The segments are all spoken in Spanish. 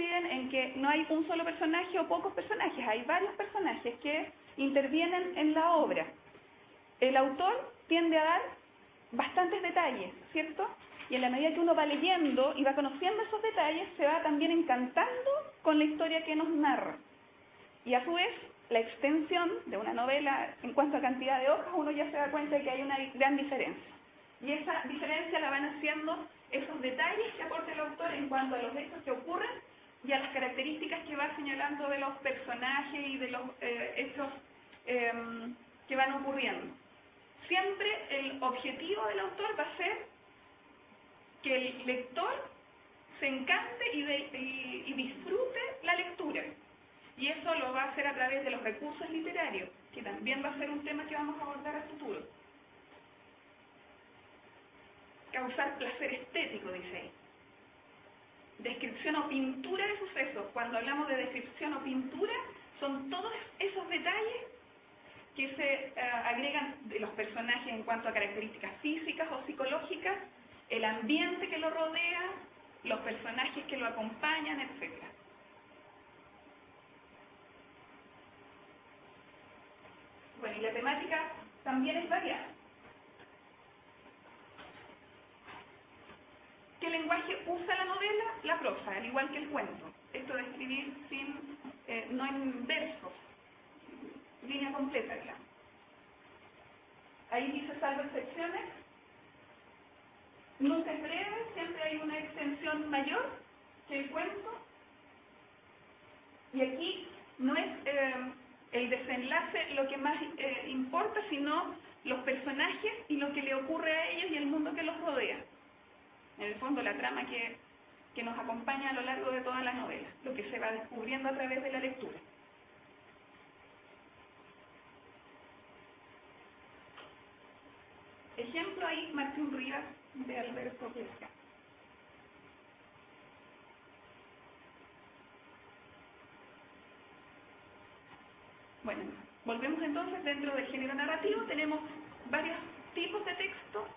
coinciden en que no hay un solo personaje o pocos personajes, hay varios personajes que intervienen en la obra. El autor tiende a dar bastantes detalles, ¿cierto? Y en la medida que uno va leyendo y va conociendo esos detalles, se va también encantando con la historia que nos narra. Y a su vez, la extensión de una novela en cuanto a cantidad de hojas, uno ya se da cuenta de que hay una gran diferencia. Y esa diferencia la van haciendo esos detalles que aporta el autor en cuanto a los hechos que ocurren y a las características que va señalando de los personajes y de los hechos que van ocurriendo. Siempre el objetivo del autor va a ser que el lector se encante y disfrute la lectura. Y eso lo va a hacer a través de los recursos literarios, que también va a ser un tema que vamos a abordar a futuro. Causar placer estético, dice ahí. Descripción o pintura de sucesos. Cuando hablamos de descripción o pintura, son todos esos detalles que se agregan de los personajes en cuanto a características físicas o psicológicas, el ambiente que lo rodea, los personajes que lo acompañan, etc. Bueno, y la temática también es variada. ¿Qué lenguaje usa la novela? La prosa, al igual que el cuento. Esto de escribir no en versos, línea completa, digamos. Ahí dice salvo excepciones. Nunca es breve, siempre hay una extensión mayor que el cuento. Y aquí no es el desenlace lo que más importa, sino los personajes y lo que le ocurre a ellos y el mundo que los rodea. En el fondo, la trama que nos acompaña a lo largo de toda la novela, lo que se va descubriendo a través de la lectura. Ejemplo ahí, Martín Rivas, de Alberto Pesca. Bueno, volvemos entonces dentro del género narrativo. Tenemos varios tipos de texto,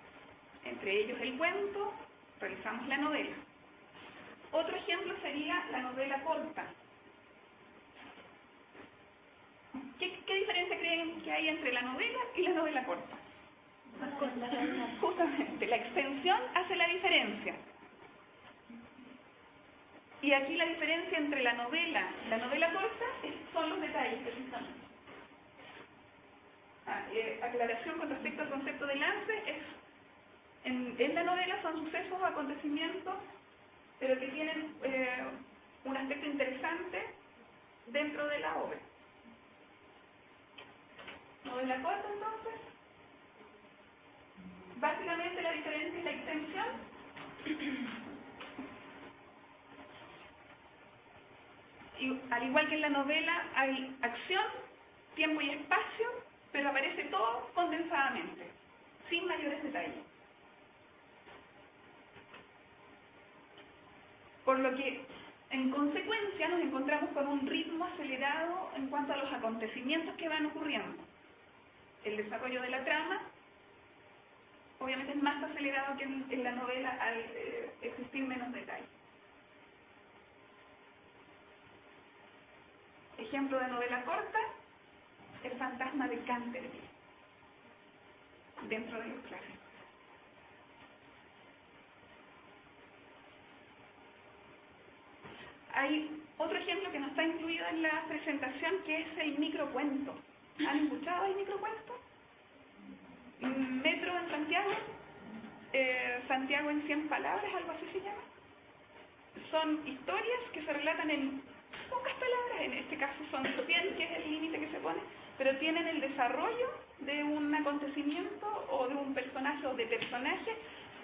entre ellos el cuento, realizamos la novela. Otro ejemplo sería la novela corta. ¿Qué diferencia creen que hay entre la novela y la novela corta? Justamente, la extensión hace la diferencia. Y aquí la diferencia entre la novela y la novela corta son los detalles, precisamente. Aclaración con respecto al concepto de lance, en la novela son sucesos o acontecimientos, pero que tienen un aspecto interesante dentro de la obra. Novela corta, entonces, básicamente la diferencia es la extensión. Y al igual que en la novela hay acción, tiempo y espacio, pero aparece todo condensadamente, sin mayores detalles. Por lo que, en consecuencia, nos encontramos con un ritmo acelerado en cuanto a los acontecimientos que van ocurriendo. El desarrollo de la trama, obviamente, es más acelerado que en la novela al existir menos detalles. Ejemplo de novela corta, El fantasma de Canterville, dentro de los clásicos. Hay otro ejemplo que no está incluido en la presentación, que es el microcuento. ¿Han escuchado el microcuento? Metro en Santiago, Santiago en 100 palabras, algo así se llama. Son historias que se relatan en pocas palabras, en este caso son 100, que es el límite que se pone, pero tienen el desarrollo de un acontecimiento o de un personaje o de personajes,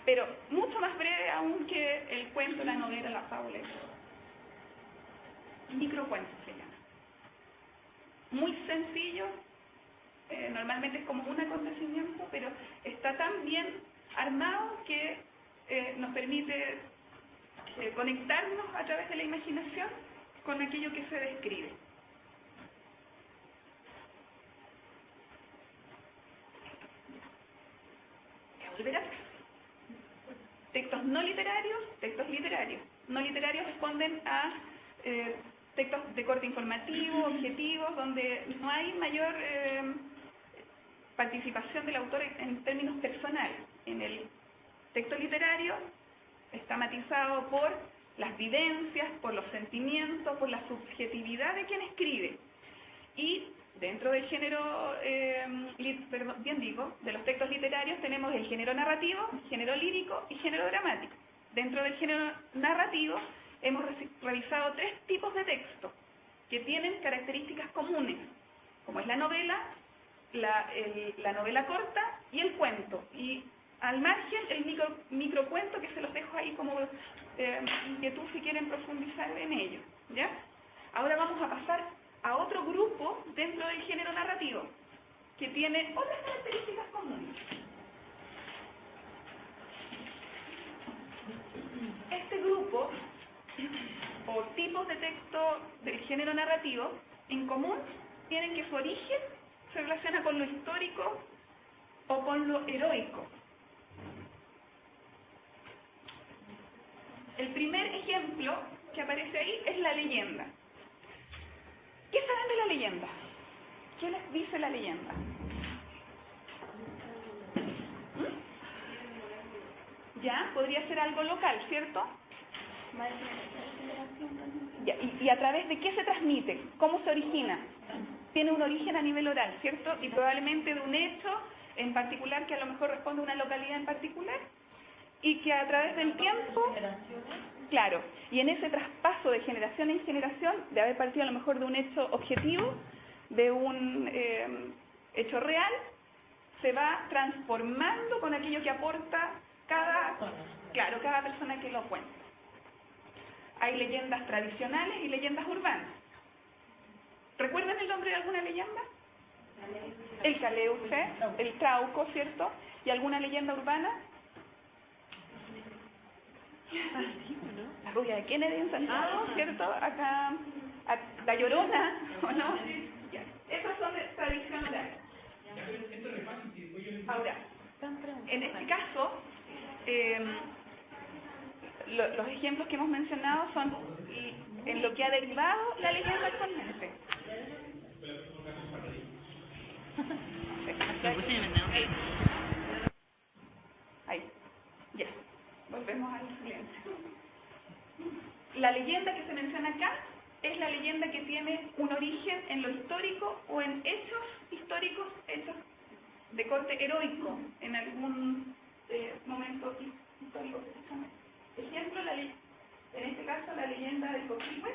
pero mucho más breve aún que el cuento, la novela, la fábula. Microcuento se llama. Muy sencillo, normalmente es como un acontecimiento, pero está tan bien armado que nos permite conectarnos a través de la imaginación con aquello que se describe. Voy a volver atrás. Textos no literarios, textos literarios. No literarios responden a textos de corte informativo, objetivos, donde no hay mayor participación del autor en términos personales. En el texto literario está matizado por las vivencias, por los sentimientos, por la subjetividad de quien escribe. Y dentro del género, de los textos literarios tenemos el género narrativo, género lírico y género dramático. Dentro del género narrativo hemos revisado 3 tipos de texto que tienen características comunes, como es la novela, la novela corta y el cuento. Y al margen el microcuento, que se los dejo ahí como inquietud si quieren profundizar en ello, ¿ya? Ahora vamos a pasar a otro grupo dentro del género narrativo, que tiene otras características comunes. Este grupo, o tipos de texto del género narrativo, en común tienen que su origen se relaciona con lo histórico o con lo heroico. El primer ejemplo que aparece ahí es la leyenda. ¿Qué saben de la leyenda? ¿Qué les dice la leyenda? Ya, podría ser algo local, ¿cierto? Ya, ¿y a través de qué se transmite? ¿Cómo se origina? Tiene un origen a nivel oral, ¿cierto? Y probablemente de un hecho en particular que a lo mejor responde a una localidad en particular y que a través del tiempo, claro, y en ese traspaso de generación en generación, de haber partido a lo mejor de un hecho objetivo, de un hecho real, se va transformando con aquello que aporta cada persona que lo cuenta. Hay leyendas tradicionales y leyendas urbanas. ¿Recuerdan el nombre de alguna leyenda? El Caleuche, el Trauco, ¿cierto? ¿Y alguna leyenda urbana? La rubia de Kennedy en Santiago, ¿cierto? Acá, la Llorona, ¿o no? Esas son de tradición oral. Ahora, en este caso, los ejemplos que hemos mencionado son en lo que ha derivado la leyenda actualmente. Ahí, ya, volvemos al silencio. La leyenda que se menciona acá es la leyenda que tiene un origen en lo histórico o en hechos históricos, hechos de corte heroico, en algún momento histórico. Ejemplo, en este caso la leyenda del Coquihue,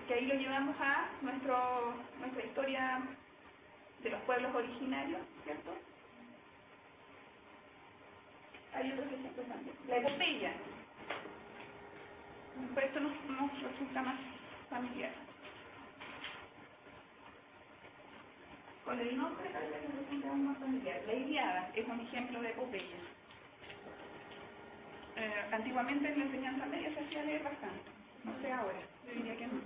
que ahí lo llevamos a nuestra historia de los pueblos originarios, ¿cierto? Hay otros ejemplos también. La epopeya. Por esto nos resulta más familiar. Con el nombre tal vez nos resulta más familiar. La Ilíada es un ejemplo de epopeya. Antiguamente en la enseñanza media se hacía leer bastante. No sé ahora, diría que no.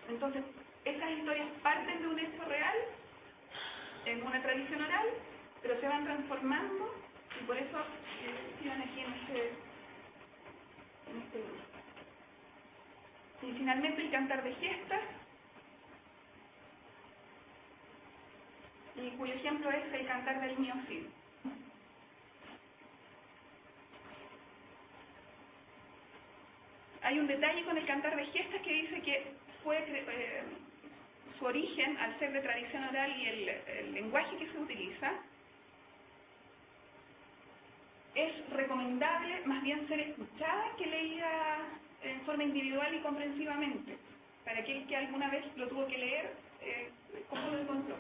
Entonces, estas historias parten de un hecho real, en una tradición oral, pero se van transformando y por eso quedan aquí en este grupo. Y finalmente el cantar de gestas, y cuyo ejemplo es el cantar del Mío Cid. Hay un detalle con el cantar de gestas que dice que fue su origen, al ser de tradición oral y el lenguaje que se utiliza, es recomendable más bien ser escuchada que leída en forma individual y comprensivamente. Para aquel que alguna vez lo tuvo que leer, ¿cómo lo encontró?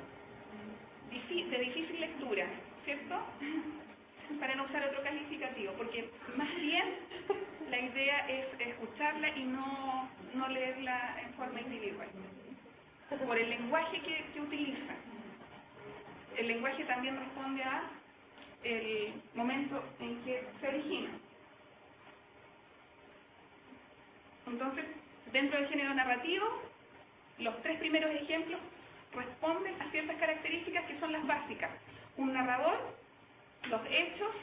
De difícil lectura, ¿cierto? Para no usar otro calificativo, porque más bien la idea es escucharla y no leerla en forma individual. Por el lenguaje que utiliza. El lenguaje también responde a el momento en que se origina. Entonces, dentro del género narrativo, los 3 primeros ejemplos responden a ciertas características que son las básicas. Un narrador, los hechos